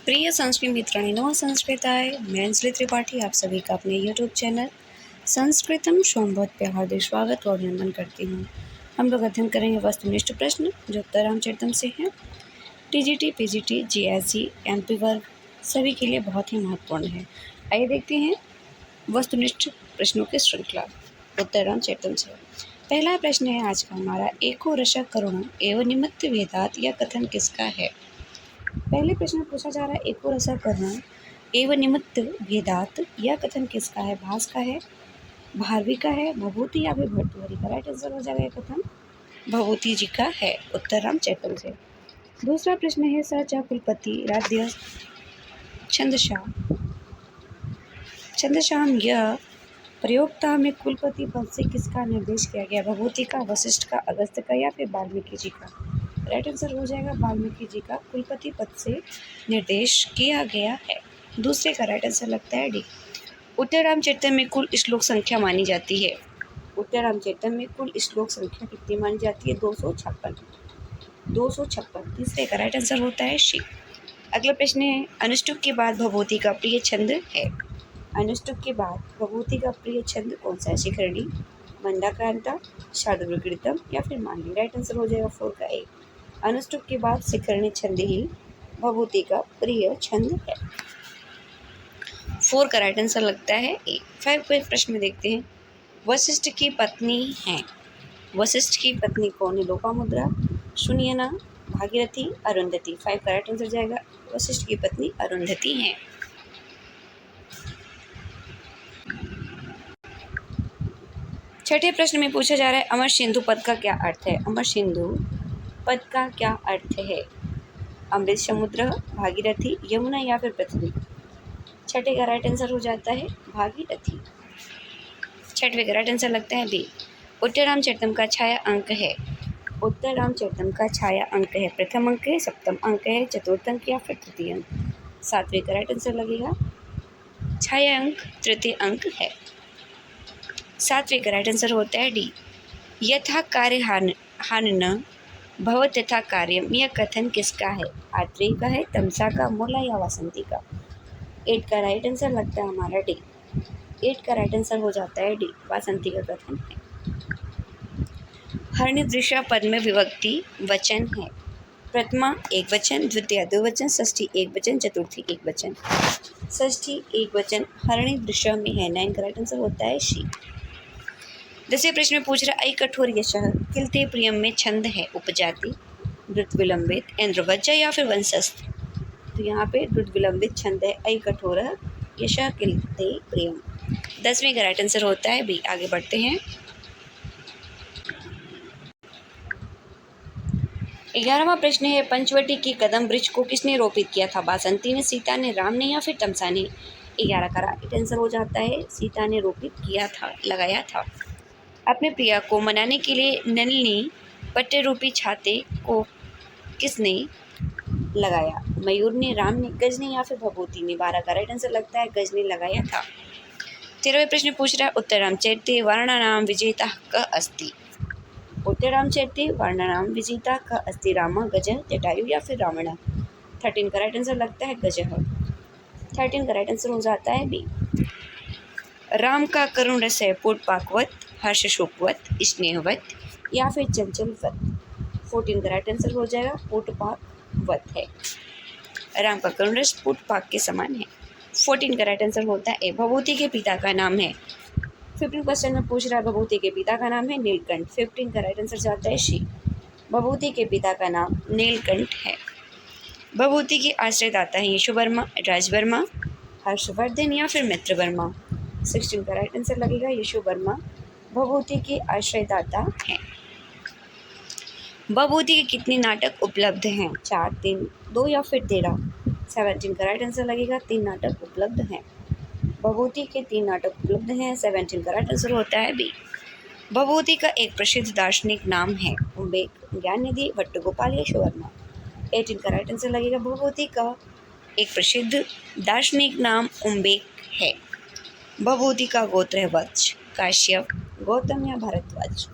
प्रिय संस्कृत मित्रांनो, संस्कृताय मैं अंजलि त्रिपाठी आप सभी का अपने यूट्यूब चैनल संस्कृतम शोमबोध पे हार्दिक स्वागत और अभिनंदन करती हूँ। हम लोग अध्ययन करेंगे वस्तुनिष्ठ प्रश्न जो उत्तर रामचरितम से हैं। टीजीटी, पीजीटी, जीएससी, एमपी वर्ग सभी के लिए बहुत ही महत्वपूर्ण है। आइए देखते हैं वस्तुनिष्ठ प्रश्नों की श्रृंखला उत्तर रामचरितम से। पहला प्रश्न है आज का हमारा, एको रसः करुण एवं निमित्त वेदात यह कथन किसका है। पहले प्रश्न में पूछा जा रहा है, एको रसः करुण एवं निमित्त भेदात यह कथन किसका है। भास का है, भारवी का है, भभूति या फिर भर्तृहरि का। राइट आंसर हो जाएगा यह कथन भभूति जी का है उत्तर रामचरितम से। दूसरा प्रश्न है, स च कुलपति राध्य छंदसाम यह प्रयोक्ता में कुलपति पद से किसका निर्देश किया गया। भभूति का, वशिष्ठ का, अगस्त्य का या फिर वाल्मीकि जी का। राइट आंसर हो जाएगा वाल्मीकि जी का कुलपति पद से निर्देश किया गया है। दूसरे का राइट आंसर लगता है डी। उत्तर रामचरितम में कुल श्लोक संख्या मानी जाती है। उत्तर रामचरितम में कुल श्लोक संख्या कितनी मानी जाती है। 256। तीसरे का राइट आंसर होता है शी। अगला प्रश्न है, अनुष्टुप के बाद भभूति का प्रिय छंद है। अनुष्टुप के बाद भभूति का प्रिय छंद कौन सा है। शिखरणी, मंदाक्रांता, शार्दूलकृतम या फिर मांडली। राइट आंसर हो जाएगा 4 का ए। अनुष्टुप के बाद शिखरणी छंद ही भभूति का प्रिय छंद है। 4 का राइट आंसर लगता है ए। 5 के प्रश्न में देखते हैं, वशिष्ठ की पत्नी हैं। वशिष्ठ की पत्नी कौन है। लोपामुद्रा, शून्यना, भागीरथी, अरुंधति। 5 का राइट आंसर जाएगा वशिष्ठ की पत्नी अरुंधति हैं। छठे प्रश्न में पूछा जा रहा है, अमर सिंधु पद का क्या अर्थ है। अमर सिंधु पद का क्या अर्थ है। अमृत समुद्र, भागीरथी, यमुना या फिर पृथ्वी। छठे का राइट आंसर हो जाता है भागीरथी। छठवें का राइट आंसर लगता है बी। उत्तर रामचरितम का छाया अंक है। उत्तर रामचरितम का छाया अंक है। प्रथम अंक है, सप्तम अंक है, चतुर्थ अंक या फिर तृतीय अंक। 7वें का राइट आंसर लगेगा छाया अंक तृतीय अंक है। 7वें का राइट आंसर होता है डी। यथा कार्य हान भवत यथा कार्यम यह कथन किसका है। आत्रेय का है, तमसा का, मोला या वासंती का। 8 का राइट आंसर लगता है हमारा डी। 8 का राइट आंसर हो जाता है डी, वासंती का कथन है। हरनिदृशा पद में विभक्ति वचन है। प्रथमा एक वचन, द्वितीय दो वचन, षष्ठी एक वचन, चतुर्थी एक वचन। षष्ठी एक वचन हरनिदृशा में है। 9 का राइट आंसर होता है शी। 10वें प्रश्न में पूछ रहा है, ऐ कठोर यशः किलते प्रियम में छंद है। उपजाति, द्रुत विलंबित, इंद्रवज्ज या फिर वंशस्थ। तो यहाँ पे द्रुत विलंबित छंद है। ऐ कठोर यशः किलते प्रियम। 10वें का राइट आंसर होता है बी। आगे बढ़ते हैं। 11वां प्रश्न है, पंचवटी की कदम वृक्ष को किसने रोपित किया था। बासंती ने, सीता ने, राम ने या फिर तमसा ने। 11 का राइट आंसर हो जाता है सीता ने रोपित किया था, लगाया था। अपने प्रिया को मनाने के लिए नलिनी पट्टे रूपी छाते को किसने लगाया। मयूर ने, राम ने, गज ने या फिर भभूति ने। 12 का राइट आंसर लगता है गज ने लगाया था। 13वें प्रश्न पूछ रहा है, उत्तर रामचरिते वर्णानाम विजेता क अस्ति। उत्तर रामचरिते वर्णानाम विजेता क अस्ति। राम, गज, जटायु या फिर रावण। 13 का राइट आंसर लगता है गज। 13 का राइट आंसर हो जाता है बी। राम का करुण रस है पूटपाकवत, हर्ष शोकवत, स्नेहवत या फिर चंचलवत। 14 का राइट आंसर हो जाएगा पूटपाकवत है। राम का करुण रस पूटपाक के समान है। 14 का राइट आंसर होता है ए। भभूति के पिता का नाम है। 15 क्वेश्चन में पूछ रहा है, भभूति के पिता का नाम है नीलकंठ। 15 का राइट आंसर जाता है शी। भभूति के पिता का नाम नीलकंठ है। भभूति के आश्रयदाता है यशोवर्मा, राजवर्मा, हर्षवर्धन या फिर मित्रवर्मा। 16 का राइट आंसर लगेगा यशोवर्मा भभूति के आश्रयदाता हैं। भभूति के कितने नाटक उपलब्ध हैं। 4, 3, 2 या फिर 13। 17 का राइट आंसर लगेगा 3 नाटक उपलब्ध हैं। भभूति के 3 नाटक उपलब्ध हैं। 17 का राइट आंसर होता है बी। भभूति का एक प्रसिद्ध दार्शनिक नाम है। उम्बेक, ज्ञाननिधि, भट्टगोपाल, यशोवर्मा। 18 का राइट आंसर लगेगा भभूति का एक प्रसिद्ध दार्शनिक नाम उम्बेक है। भभूति का गोत्र है वत्स, काश्यप, गौतम या भारद्वाज।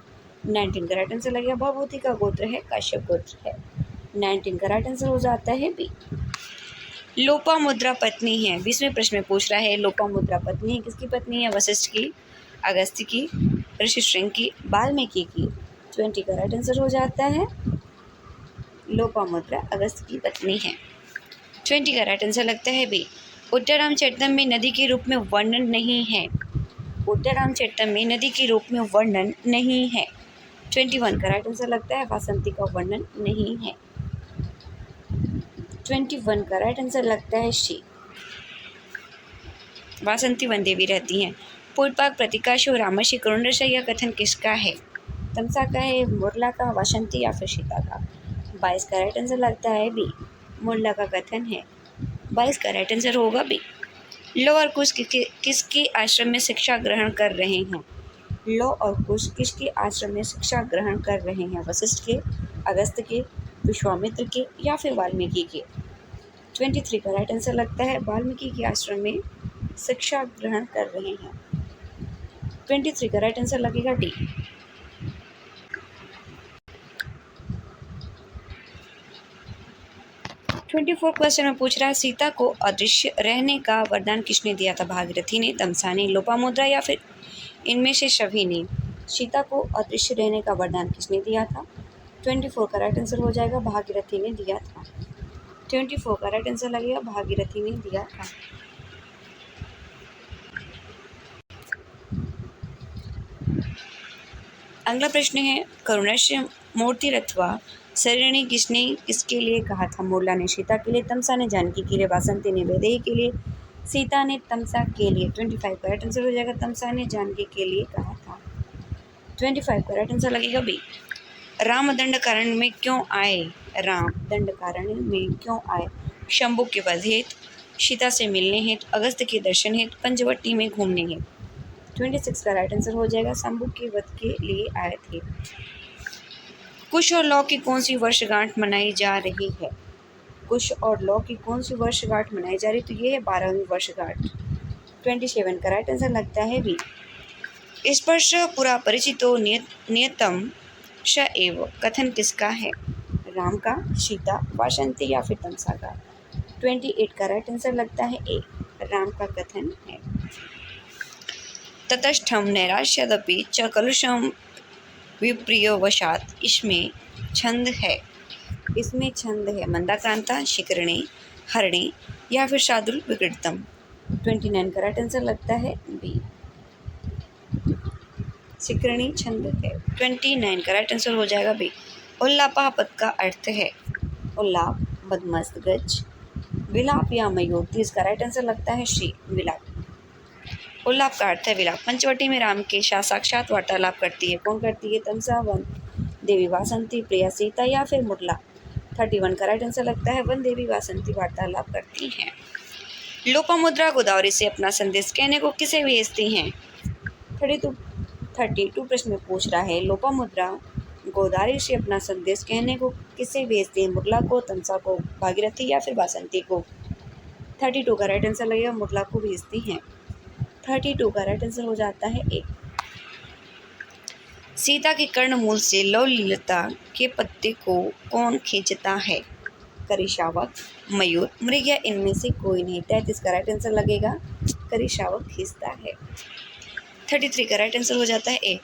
19 का राइट आंसर लगेगा भभूति का गोत्र है काश्यप गोत्र है। 19 का राइट आंसर हो जाता है बी। लोपामुद्रा पत्नी है। 20वें प्रश्न में पूछ रहा है लोपामुद्रा पत्नी है, किसकी पत्नी है? वशिष्ठ की, अगस्त्य की, ऋषिशृंग की, वाल्मीकि की। 20 का राइट आंसर हो जाता है लोपामुद्रा अगस्त्य की पत्नी है। 20 का राइट आंसर लगता है बी। उत्तररामचरितम में नदी के रूप में वर्णन नहीं है। उत्तररामचरितम में नदी के रूप में वर्णन नहीं है। 21 का राइट आंसर लगता है वासंती का वर्णन नहीं है। 21 का राइट आंसर लगता है शी, वासंती वन देवी रहती हैं। पूर्वपाक, प्रतिकाशु, रामर्षि, करुणरस यह कथन किसका है? तमसा का है, मुरला का, वासंती या फिर सीता का। 22 का राइट आंसर लगता है बी, मुरला का कथन है। 22 का राइट आंसर होगा बी। लो और कुश किसके आश्रम में शिक्षा ग्रहण कर रहे हैं? लो और कुश किसके आश्रम में शिक्षा ग्रहण कर रहे हैं? वशिष्ठ के, अगस्त्य के, विश्वामित्र के या फिर वाल्मीकि के। 23 का राइट आंसर लगता है वाल्मीकि के आश्रम में शिक्षा ग्रहण कर रहे हैं। 23 का राइट आंसर लगेगा डी। 24 क्वेश्चन में पूछ रहा है सीता को अदृश्य रहने का वरदान किसने दिया था? भागीरथी ने, तमसा ने, लोपामुद्रा या फिर इनमें से सभी ने। सीता को अदृश्य रहने का वरदान किसने दिया था? 24 का राइट आंसर हो जाएगा भागीरथी ने दिया था। 24 का राइट आंसर लगेगा भागीरथी ने दिया था। अगला प्रश्न है करुणस्य मूर्ति अथवा शरणी किसने किसके लिए कहा था? मुरला ने सीता के लिए, तमसा ने जानकी के लिए, वासंती ने वैदेही के लिए, सीता ने तमसा के लिए। 25 का राइट आंसर हो जाएगा तमसा ने जानकी के लिए कहा था। 25 का राइट आंसर लगेगा बी। राम दंडकारण्य में क्यों आए? राम दंडकारण्य में क्यों आए? शंभु के वध हेतु, सीता से मिलने हेतु, अगस्त्य के दर्शन हेतु, पंचवटी में घूमने हेतु। 26 का राइट आंसर हो जाएगा शंभु के वध के लिए आए थे। कुश और लौ की कौन सी वर्षगांठ मनाई जा रही है? कुश और लौ की कौन सी वर्षगांठ मनाई जा रही है? तो ये है 12वीं वर्षगांठ। 27 का राइट आंसर लगता है बी। स्पर्श पुरा परिचितो नियतम श एव कथन किसका है? राम का, सीता, वासंती या फिर तमसा का। 28 का राइट आंसर लगता है ए, राम का कथन है। ततस्थम नैराश्यदपि च कलुषम विप्रियवशात, इसमें छंद है। इसमें छंद है मंदाक्रांता, शिखरणी, हरणी या फिर शार्दूल विकृतम। 29 का राइट आंसर लगता है बी, शिखरणी छंद है। 29 का राइट आंसर हो जाएगा बी। उल्लापा पद का अर्थ है उल्लाप, मदमस्त, गज, विलाप या मयूर। तो इसका राइट आंसर लगता है शी, विलाप। उल्लाप का अर्थ है विलाप। पंचवटी में राम के साथ साक्षात वार्तालाप करती है। कौन करती है? तमसा, वन देवी, वासंती, प्रिया, सीता या फिर मुरला। 31 का राइट आंसर लगता है वन देवी वासंती वार्तालाप करती हैं। लोपामुद्रा गोदावरी से अपना संदेश कहने को किसे भेजती हैं? 32 प्रश्न में पूछ रहा है लोपामुद्रा गोदावरी से अपना संदेश कहने को किसे भेजती है? मुरला को, तमसा को, भागीरथी या फिर वासंती को। 32 का राइट आंसर लगेगा मुरला को भेजती हैं। 32 का राइट आंसर हो जाता है ए। सीता के कर्णमूल से लौलीलता के पत्ते को कौन खींचता है? करिशावक, मयूर, मृग या इनमें से कोई नहीं। 33 का राइट आंसर लगेगा करिशावक खींचता है। 33 का राइट आंसर हो जाता है ए।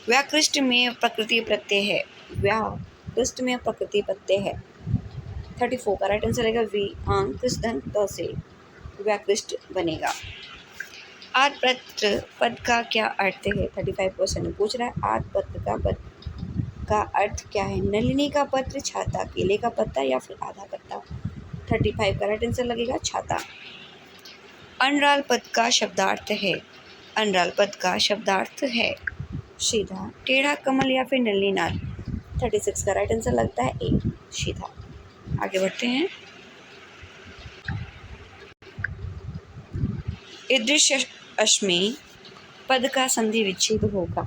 व्याकृष्ट में प्रकृति प्रत्यय है। व्याकृष्ट में प्रकृति प्रत्यय है। 34 का राइट आंसर लगेगा वी, आंग, कृष्ण तो से व्याकृष्ट बनेगा। आर्तपत्र पद का क्या अर्थ है? 35 क्वेश्चन में पूछ रहा है आर्तपत्र का पद का अर्थ क्या है? नलिनी का पत्र, छाता, केले का पत्ता या फिर आधा पत्ता। 35 का राइट आंसर लगेगा छाता। अंडराल पद का शब्दार्थ है। अंडराल पद का शब्दार्थ है सीधा, टेढ़ा, कमल या फिर नलिनी नाद। 36 का राइट आंसर लगता है ए, सीधा। आगे बढ़ते हैं। ईदृश्य अश्मी पद का संधि विच्छेद होगा।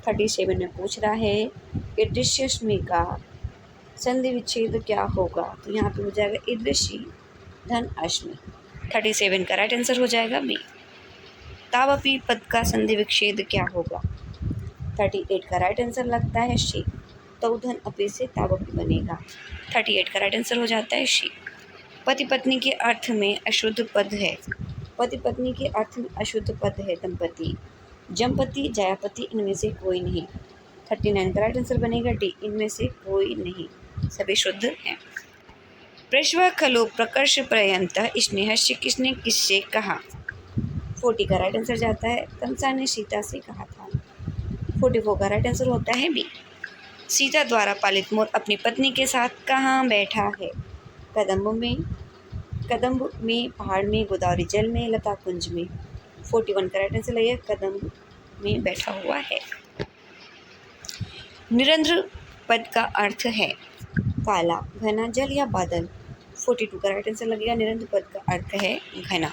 37 में पूछ रहा है ईदृश्य अश्मी का संधि विच्छेद क्या होगा? तो यहाँ पे हो जाएगा ईदृशी धन अश्मी। 37 का राइट आंसर हो जाएगा बी। तावपी पद का संधि विच्छेद क्या होगा? 38 का राइट आंसर लगता है शी, तो धन अपी से तावपी बनेगा। 38 का राइट आंसर हो जाता है शी। पति पत्नी के अर्थ में अशुद्ध पद है। पति पत्नी के अर्थ में अशुद्ध पद है दंपति, जमपति, जयापति, इनमें से कोई नहीं। 39 का राइट आंसर बनेगा डी, इनमें से कोई नहीं, सभी शुद्ध हैं। प्रश्व खलु प्रकर्ष पर्यंत स्नेहस्य किसने किससे कहा? 40 का राइट आंसर जाता है तमसा ने सीता से कहा था। 44 का राइट आंसर होता है बी। सीता द्वारा पालित मोर अपनी पत्नी के साथ कहाँ बैठा है? कदम्ब में, पहाड़ में, गोदावरी जल में, लता कुंज में। 41 का राइट आंसर लगेगा कदम्ब में बैठा हुआ है। निरंध्र पद का अर्थ है काला, घना, जल या बादल। 42 का राइट आंसर लगेगा निरंध्र पद का अर्थ है घना।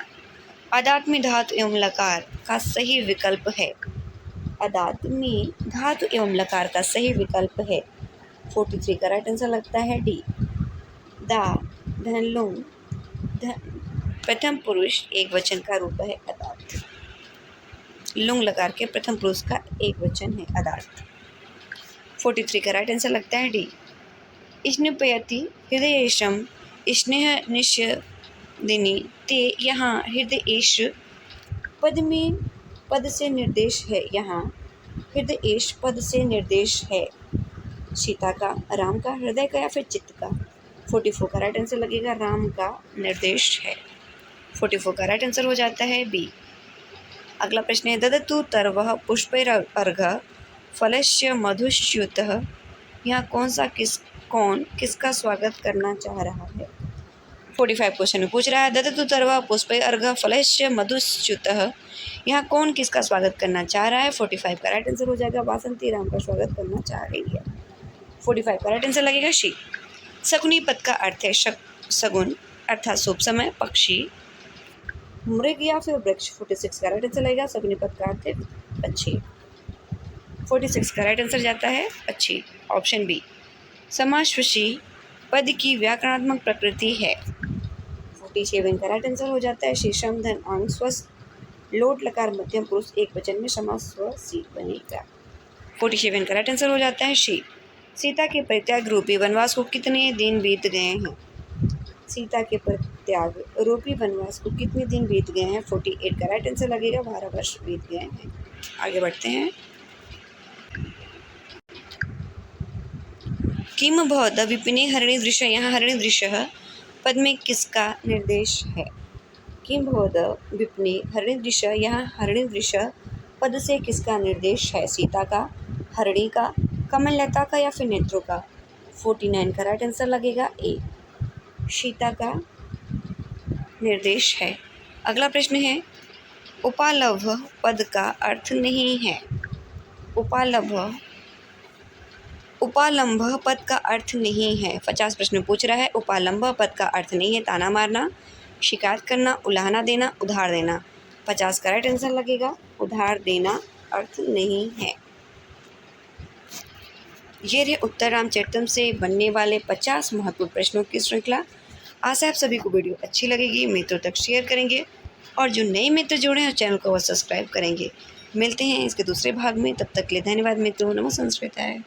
अदात में धातु एवं लकार का सही विकल्प है। अदात में धातु एवं लकार का सही विकल्प है। 43 का राइट आंसर लगता है डी। दा, धन, लुंग, प्रथम पुरुष एक वचन का रूप है अदात। लुंग लकार के प्रथम पुरुष का एक वचन है अदात। 43 का राइट आंसर लगता है डी। स्नेहपयति हृदयेशम स्नेह निष्यदिनी ते, यहाँ हृदयेश पद में पद से निर्देश है। यहाँ हृदयेश पद से निर्देश है। सीता का, राम का, हृदय का या फिर चित्त का? 44 का राइट आंसर लगेगा राम का निर्देश है। 44 का राइट आंसर हो जाता है बी। अगला प्रश्न है ददतु तरवः पुष्पैरर्घ फलस्य मधुच्युतः, यहाँ कौन किसका स्वागत करना चाह रहा है? 45 क्वेश्चन में पूछ रहा है ददतु तरवः पुष्पैरर्घ फलस्य मधुच्युतः, यहाँ कौन किसका स्वागत करना चाह रहा है? 45 का राइट आंसर हो जाएगा वासंती राम का स्वागत करना चाह रही है। 45 का राइट आंसर लगेगा शी। शकुनी पद का अर्थ है सगुन अर्थात शुभ समय, पक्षी, मृग या फिर वृक्ष। 46 का राइट आंसर लगेगा शकुनी पद का अर्थ है पक्षी। 46 का राइट आंसर जाता है पक्षी, ऑप्शन बी। समाश्वसी पद की व्याकरणात्मक प्रकृति है। 47 का राइट आंसर हो जाता है शीशम, धन, अंग, स्वस्थ, लोट लकार मध्यम पुरुष एक वचन में समाश्वसी बनेगा। 47 का राइट आंसर हो जाता है शी। सीता के परित्याग रूपी वनवास को कितने दिन बीत गए हैं? सीता के परित्याग रूपी वनवास को कितने दिन बीत गए हैं? 48 का राइट आंसर लगेगा 12 वर्ष बीत गए हैं। आगे बढ़ते हैं। किम भवद विपिने हरिणी दृश्य, यहाँ हरिणी दृश्य पद में किसका निर्देश है? किम भवद विपिने हरिणी दृश्य, यहाँ हरिणी दृश्य पद से किसका निर्देश है? सीता का, हरिणी का, कमललता का या फिर नेत्रों का? 49 का राइट आंसर लगेगा ए, सीता का निर्देश है। अगला प्रश्न है उपालभ पद का अर्थ नहीं है। उपालंभ पद का अर्थ नहीं है। 50 प्रश्न पूछ रहा है उपालंभ पद का अर्थ नहीं है ताना मारना, शिकायत करना, उलाहना देना, उधार देना। 50 का राइट आंसर लगेगा उधार देना अर्थ नहीं है। ये रहे उत्तर रामचरितम से बनने वाले 50 महत्वपूर्ण प्रश्नों की श्रृंखला। आशा आप सभी को वीडियो अच्छी लगेगी, मित्रों तक शेयर करेंगे और जो नए मित्र जुड़े हैं चैनल को वो सब्सक्राइब करेंगे। मिलते हैं इसके दूसरे भाग में, तब तक के लिए धन्यवाद मित्रों। नमो संस्कृताय।